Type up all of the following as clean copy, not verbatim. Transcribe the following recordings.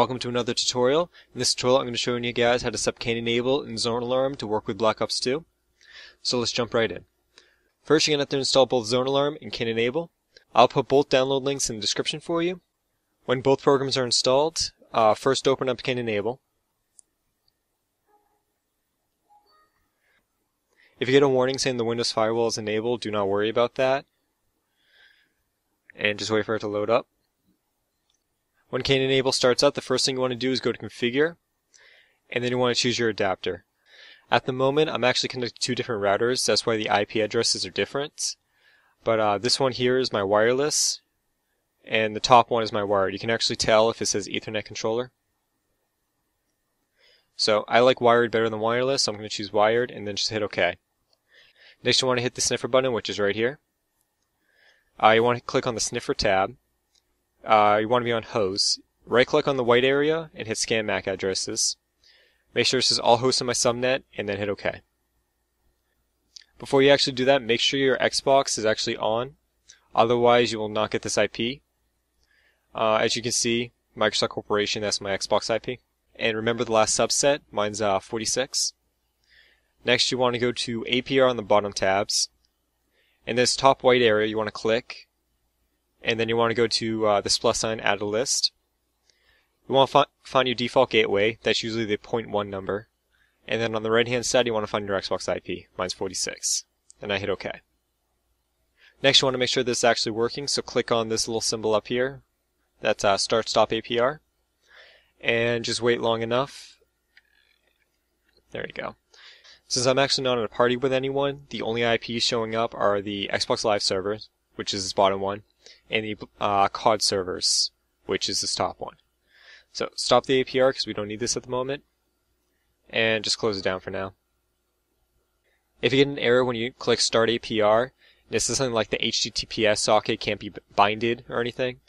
Welcome to another tutorial. In this tutorial I'm going to show you guys how to set up Cain and Abel in ZoneAlarm to work with Black Ops 2. So let's jump right in. First you're going to have to install both ZoneAlarm and Cain and Abel. I'll put both download links in the description for you. When both programs are installed, first open up Cain and Abel. If you get a warning saying the Windows firewall is enabled, do not worry about that. And just wait for it to load up. When Cain and Abel starts up, the first thing you want to do is go to Configure, and then you want to choose your adapter. At the moment, I'm actually connected to two different routers, that's why the IP addresses are different. But this one here is my wireless, and the top one is my wired. You can actually tell if it says Ethernet controller. So I like wired better than wireless, so I'm going to choose wired, and then just hit OK. Next you want to hit the sniffer button, which is right here. You want to click on the sniffer tab. You want to be on hosts. Right click on the white area and hit scan MAC addresses. Make sure it says all hosts in my subnet and then hit OK. Before you actually do that, make sure your Xbox is actually on. Otherwise you will not get this IP. As you can see, Microsoft Corporation, that's my Xbox IP. And remember the last subset, mine's 46. Next you want to go to APR on the bottom tabs. In this top white area you want to click. And then you want to go to this plus sign, add a list. You want to find your default gateway, that's usually the 0.1 number. And then on the right hand side you want to find your Xbox IP, mine's 46. And I hit OK. Next you want to make sure this is actually working, so click on this little symbol up here. That's start stop APR. And just wait long enough. There you go. Since I'm actually not in a party with anyone, the only IPs showing up are the Xbox Live servers, which is this bottom one, and the COD servers, which is this top one. So stop the APR because we don't need this at the moment, and just close it down for now. If you get an error when you click Start APR, this is something like the HTTPS socket can't be binded or anything,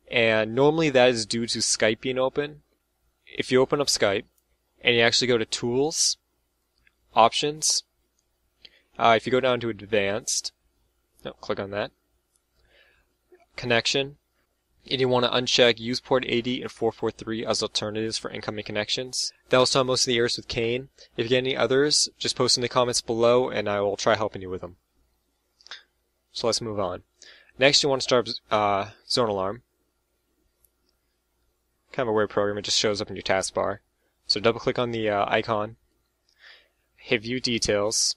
and normally that is due to Skype being open. If you open up Skype and you actually go to Tools, Options, if you go down to Advanced, click on that, Connection, and you want to uncheck Use port 80 and 443 as alternatives for incoming connections. That will solve most of the errors with Cain. If you get any others, just post in the comments below and I will try helping you with them. So let's move on. Next you want to start ZoneAlarm. Kind of a weird program, it just shows up in your taskbar. So double click on the icon, hit View Details,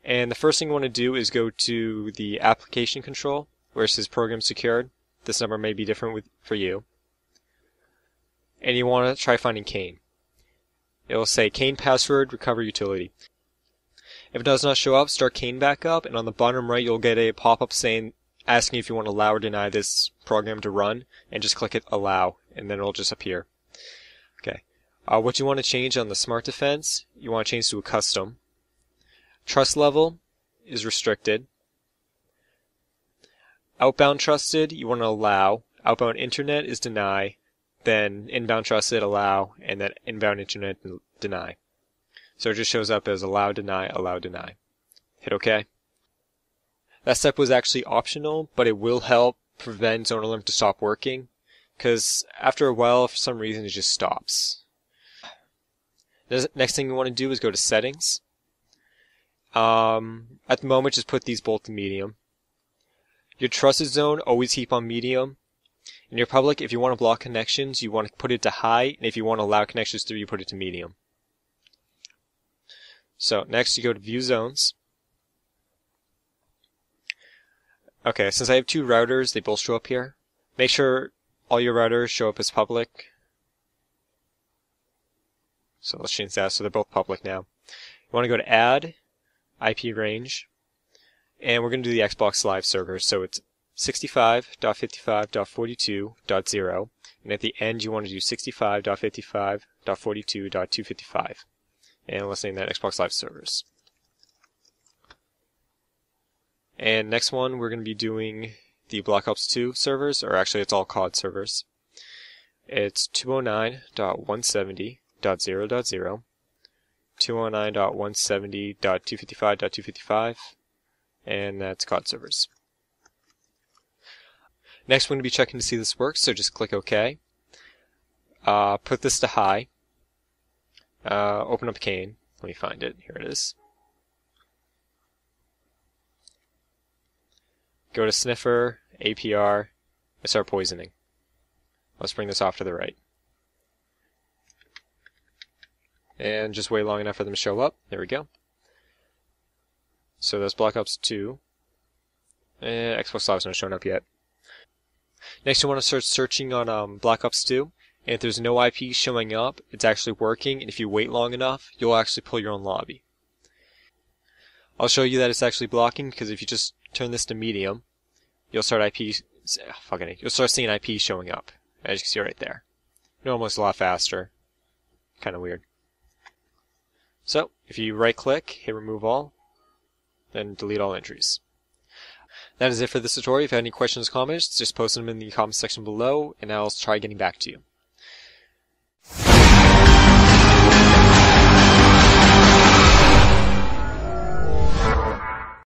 and the first thing you want to do is go to the Application Control, where it says Program Secured. This number may be different for you. And you want to try finding Cain. It will say Cain Password Recover Utility. If it does not show up, start Cain back up, and on the bottom right you'll get a pop-up asking if you want to allow or deny this program to run, and just click it Allow, and then it'll just appear. Okay. What you want to change on the Smart Defense, you want to change to a Custom. Trust level is restricted. Outbound trusted, you want to allow. Outbound internet is deny. Then inbound trusted, allow. And then inbound internet, deny. So it just shows up as allow, deny, allow, deny. Hit OK. That step was actually optional, but it will help prevent ZoneAlarm to stop working. Because after a while, for some reason, it just stops. The next thing you want to do is go to Settings. At the moment, just put these both to medium. Your trusted zone, always keep on medium. In your public, if you want to block connections, you want to put it to high, and if you want to allow connections through, you put it to medium. So next you go to View Zones. Okay, since I have two routers, they both show up here. Make sure all your routers show up as public. So let's change that so they're both public now. You want to go to Add, IP Range. And we're going to do the Xbox Live server, so it's 65.55.42.0, and at the end you want to do 65.55.42.255, and let's name that Xbox Live servers. And next one we're going to be doing the Black Ops 2 servers, or actually it's all COD servers. It's 209.170.0.0, 209.170.255.255, and that's COD servers. Next, we're going to be checking to see this works, so just click OK. Put this to high. Open up Cain. Let me find it. Here it is. Go to sniffer, APR, and start poisoning. Let's bring this off to the right. And just wait long enough for them to show up. There we go. So that's Black Ops 2. Xbox Live's not showing up yet. Next, you want to start searching on Black Ops 2. And if there's no IP showing up, it's actually working. And if you wait long enough, you'll actually pull your own lobby. I'll show you that it's actually blocking, because if you just turn this to medium, you'll start you'll start seeing IP showing up, as you can see right there. Normally it's a lot faster. Kind of weird. So, if you right click, hit remove all, then delete all entries. That is it for this tutorial. If you have any questions or comments, just post them in the comment section below, and I'll try getting back to you.